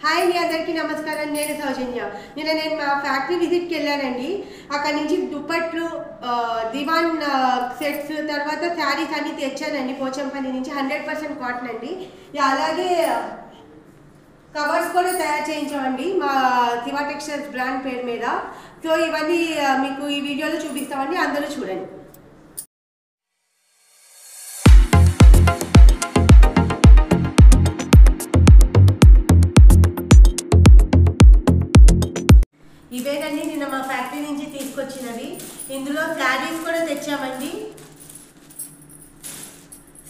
Hi అండి, అందరికీ నమస్కారం. నేను సౌజన్య. నేను మా ఫ్యాక్టరీ విజిట్కి వెళ్ళానండి. అక్కడ నుంచి దుప్పట్లు, దివాన్ సెట్స్, తర్వాత శారీస్ అన్ని తెచ్చానండి. పోచంపల్లి నుంచి 100% కాటన్ అండి. అలాగే కవర్స్ కూడా తయారు చేయించామండి మా శివ టెక్స్టైల్స్ బ్రాండ్ పేరు మీద. సో ఇవన్నీ మీకు ఈ వీడియోలో చూపిస్తామండి, అందరూ చూడండి. ఇవేనండి నిన్న మా ఫ్యాక్టరీ నుంచి తీసుకొచ్చినవి. ఇందులో శారీస్ కూడా తెచ్చామండి.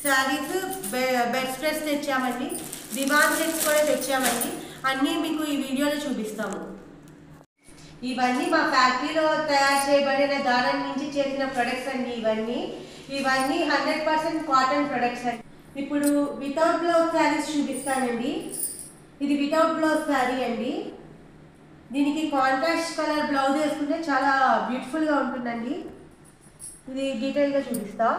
శారీస్, బెడ్ స్ప్రెడ్స్ తెచ్చామండి. దివాన్ సెట్స్ కూడా తెచ్చామండి. అన్నీ మీకు ఈ వీడియోలో చూపిస్తాము. ఇవన్నీ మా ఫ్యాక్టరీలో తయారు చేయబడిన దారం నుంచి చేసిన ప్రొడక్ట్స్ అండి. ఇవన్నీ 100% కాటన్ ప్రొడక్ట్స్ అండి. ఇప్పుడు వితౌట్ బ్లౌజ్ శారీస్ చూపిస్తానండి. ఇది వితౌట్ బ్లౌజ్ శారీ అండి. దీనికి కాంట్రాస్ట్ కలర్ బ్లౌజ్ వేసుకుంటే చాలా బ్యూటిఫుల్గా ఉంటుందండి. ఇది డీటెయిల్గా చూపిస్తా.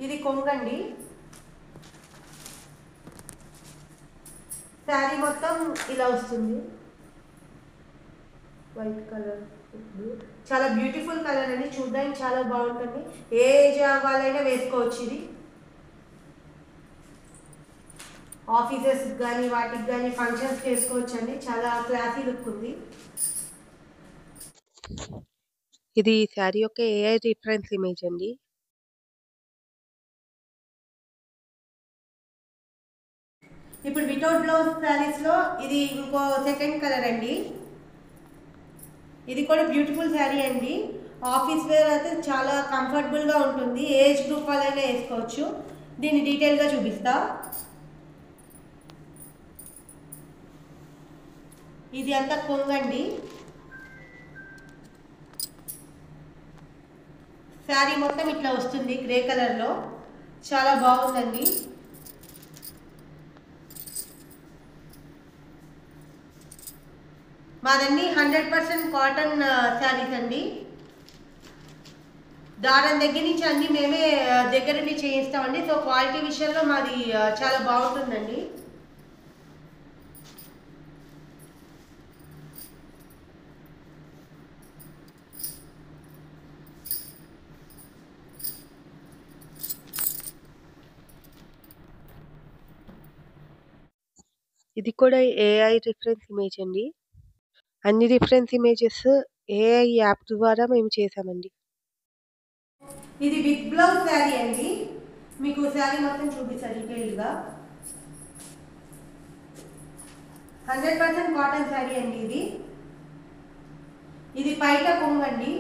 ఇది కొంగండి. శారీ మొత్తం ఇలా వస్తుంది. వైట్ కలర్, చాలా బ్యూటిఫుల్ కలర్ అండి. చూడడానికి చాలా బాగుంటుంది. ఏ ఏజ్ వాళ్ళైనా వేసుకోవచ్చు. ఇది ఆఫీసెస్ కానీ వాటికి కానీ ఫంక్షన్స్ వేసుకోవచ్చు అండి. చాలా క్లాసీ లుక్ ఉంది. ఇది శారీ యొక్క ఏఐ రిఫరెన్స్ ఇమేజ్ అండి. ఇప్పుడు వితౌట్ బ్లౌజ్ శారీస్ లో ఇది ఇంకో సెకండ్ కలర్ అండి. ఇది కూడా బ్యూటిఫుల్ శారీ అండి. ఆఫీస్ వేర్ అయితే చాలా కంఫర్టబుల్గా ఉంటుంది. ఏజ్ గ్రూప్ వాళ్ళైనా వేసుకోవచ్చు. దీన్ని డీటెయిల్గా చూపిస్తా. ఇది అంతా కొంగండి. శారీ మొత్తం ఇట్లా వస్తుంది గ్రే కలర్లో. చాలా బాగుందండి. మాదన్నీ 100% కాటన్ శారీస్ అండి. దారం దగ్గర నుంచి అన్నీ మేమే దగ్గర నుండి చేయిస్తామండి. సో క్వాలిటీ విషయంలో మాది చాలా బాగుంటుందండి. ఇది కూడా ఏఐ రిఫరెన్స్ ఇమేజ్ అండి. అన్ని రిఫరెన్స్ ఇమేజెస్ ఏఐ యాప్ ద్వారా మేము చేసామండి. ఇది విత్ బ్లౌజ్ శారీ అండి. మీకు శారీ మొత్తం చూపిస్తాను డీటెయిల్గా. 100% కాటన్ శారీ అండి. ఇది పైట కొంగండి.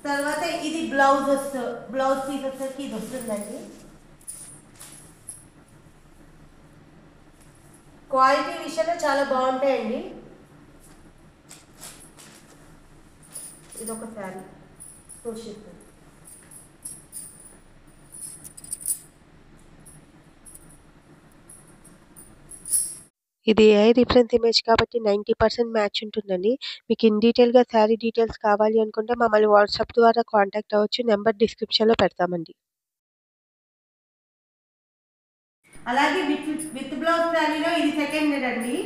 తర్వాత ఇది బ్లౌజ్ పీస్ వచ్చేసరికి ఇది వస్తుందండి. క్వాలిటీ విషయంలో చాలా బాగుంటాయండి. ఇదొక శారీ చూపిస్తుంది. ఇది ఏఐ రిఫరెన్స్ ఇమేజ్ కాబట్టి 90% మ్యాచ్ ఉంటుందండి. మీకు ఇన్ డీటెయిల్గా శారీ డీటెయిల్స్ కావాలి అనుకుంటే మమ్మల్ని వాట్సాప్ ద్వారా కాంటాక్ట్ అవ్వచ్చు. నెంబర్ డిస్క్రిప్షన్లో పెడతామండి. అలాగే విత్ బ్లౌజ్ శారీలో ఇది సెకండ్ అండి.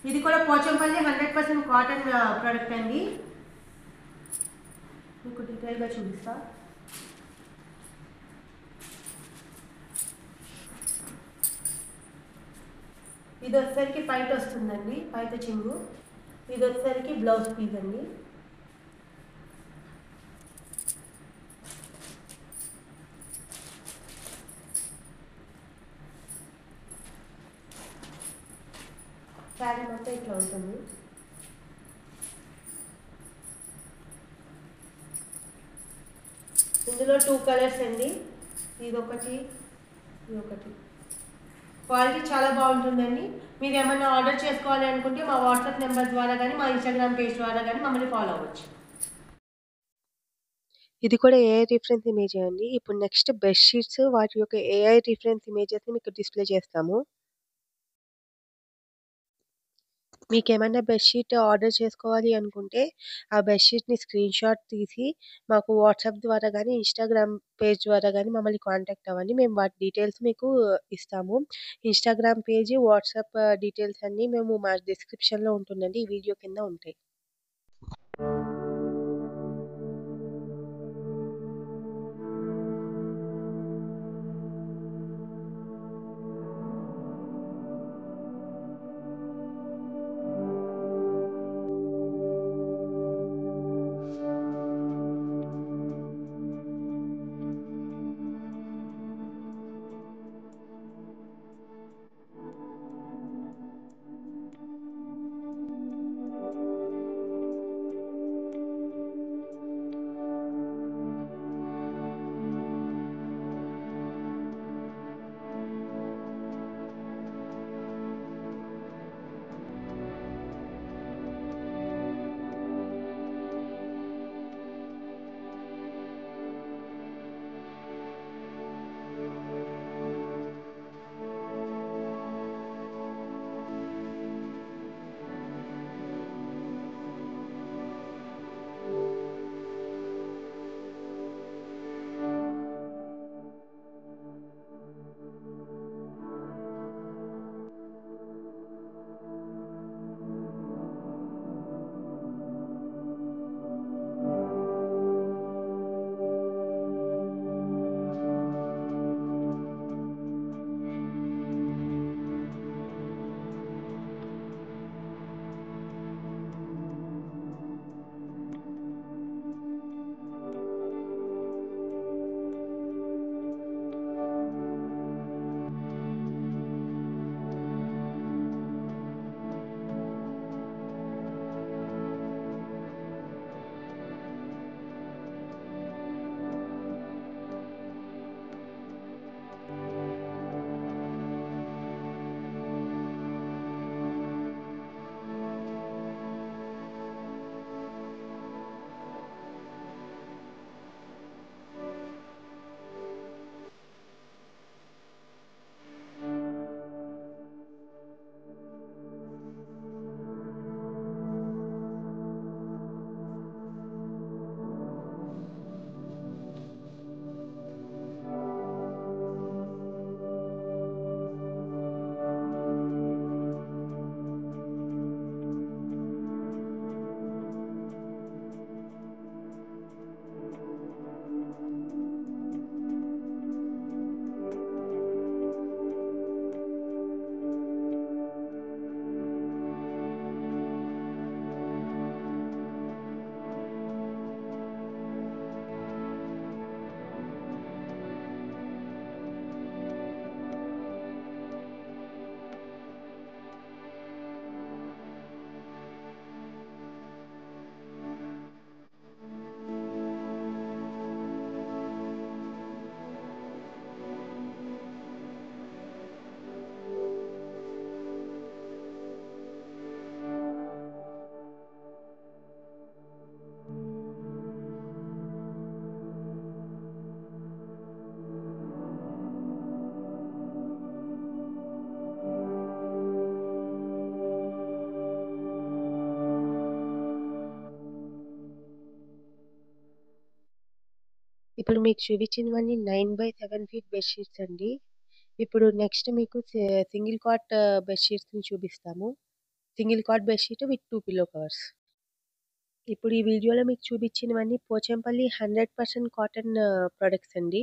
ఇది కూడా పోచంపల్లి 100% కాటన్ ప్రోడక్ట్ అండి. మీకు డీటెయిల్గా చూపిస్తా. ఇది వచ్చేసరికి పైట వస్తుందండి, పైట చెంగు. ఇది వచ్చేసరికి బ్లౌజ్ పీస్ అండి. శారీ మొత్తం ఇట్లా ఉంటుంది. ఇందులో 2 కలర్స్ అండి. ఇదొకటి, ఇదొకటి. క్వాలిటీ చాలా బాగుంటుందండి. మీరు ఏమైనా ఆర్డర్ చేసుకోవాలి అనుకుంటే మా వాట్సాప్ నెంబర్ ద్వారా కానీ మా ఇన్స్టాగ్రామ్ పేజ్ ద్వారా కానీ మమ్మల్ని ఫాలో అవ్వచ్చు. ఇది కూడా ఏఐ రిఫరెన్స్ ఇమేజే అండి. ఇప్పుడు నెక్స్ట్ బెడ్ షీట్స్ వాటి యొక్క ఏఐ రిఫరెన్స్ ఇమేజెస్ని మీకు డిస్ప్లే చేస్తాము. మీకేమన్నా బెడ్‌షీట్ ఆర్డర్ చేసుకోవాలి అనుకుంటే, ఆ బెడ్‌షీట్‌ని స్క్రీన్‌షాట్ తీసి మాకు వాట్సాప్ ద్వారా గానీ, ఇన్‌స్టాగ్రామ్ పేజ్ ద్వారా గానీ మమ్మల్ని కాంటాక్ట్ అవ్వండి. మేము వాటి డీటెయిల్స్ మీకు ఇస్తాము. ఇన్‌స్టాగ్రామ్ పేజీ, వాట్సాప్ డీటెయిల్స్ అన్నీ మేము మా డిస్క్రిప్షన్‌లో ఉంటుందండి. ఈ వీడియో కింద ఉంటాయి. ఇప్పుడు మీకు చూపించినవన్నీ 9/7 ఫీట్ బెడ్‌షీట్స్ అండి. ఇప్పుడు నెక్స్ట్ మీకు సింగిల్ కాట్ బెడ్‌షీట్స్‌ని చూపిస్తాము. Single cot bedsheet with 2 pillow covers. ఇప్పుడు ఈ వీడియోలో మీకు చూపించినవన్నీ పోచంపల్లి 100% కాటన్ ప్రొడక్ట్స్ అండి.